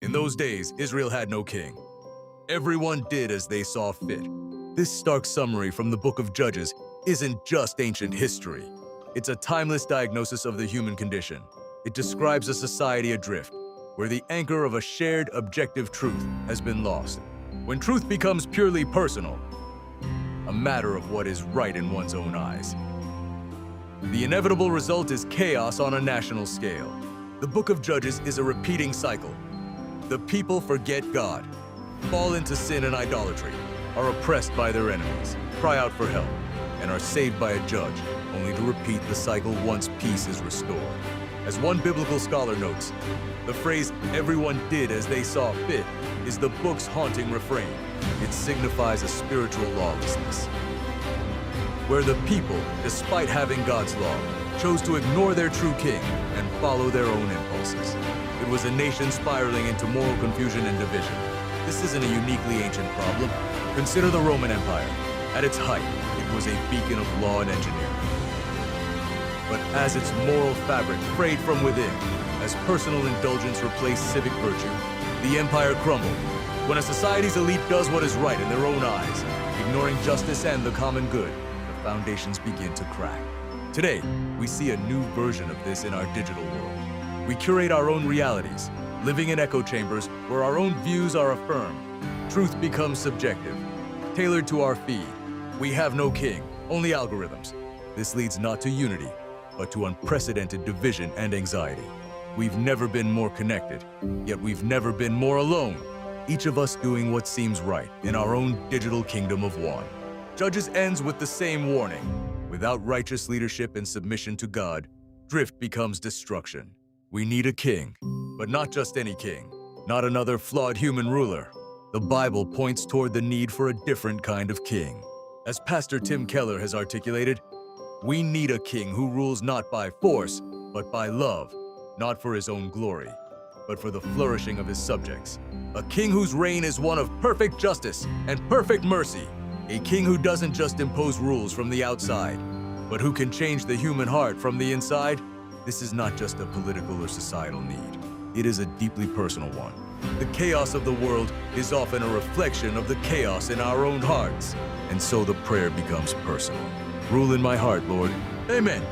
In those days, Israel had no king. Everyone did as they saw fit. This stark summary from the Book of Judges isn't just ancient history. It's a timeless diagnosis of the human condition. It describes a society adrift, where the anchor of a shared objective truth has been lost. When truth becomes purely personal, a matter of what is right in one's own eyes. The inevitable result is chaos on a national scale. The Book of Judges is a repeating cycle. The people forget God, fall into sin and idolatry, are oppressed by their enemies, cry out for help, and are saved by a judge, only to repeat the cycle once peace is restored. As one biblical scholar notes, the phrase, "everyone did as they saw fit," is the book's haunting refrain. It signifies a spiritual lawlessness, where the people, despite having God's law, chose to ignore their true king and follow their own impulses. It was a nation spiraling into moral confusion and division. This isn't a uniquely ancient problem. Consider the Roman Empire. At its height, it was a beacon of law and engineering. But as its moral fabric frayed from within, as personal indulgence replaced civic virtue, the empire crumbled. When a society's elite does what is right in their own eyes, ignoring justice and the common good, the foundations begin to crack. Today, we see a new version of this in our digital world. We curate our own realities, living in echo chambers where our own views are affirmed. Truth becomes subjective, tailored to our feed. We have no king, only algorithms. This leads not to unity, but to unprecedented division and anxiety. We've never been more connected, yet we've never been more alone. Each of us doing what seems right in our own digital kingdom of one. Judges ends with the same warning. Without righteous leadership and submission to God, drift becomes destruction. We need a king, but not just any king, not another flawed human ruler. The Bible points toward the need for a different kind of king. As Pastor Tim Keller has articulated, we need a king who rules not by force, but by love, not for his own glory, but for the flourishing of his subjects. A king whose reign is one of perfect justice and perfect mercy. A king who doesn't just impose rules from the outside, but who can change the human heart from the inside. This is not just a political or societal need. It is a deeply personal one. The chaos of the world is often a reflection of the chaos in our own hearts, and so the prayer becomes personal. Rule in my heart, Lord. Amen.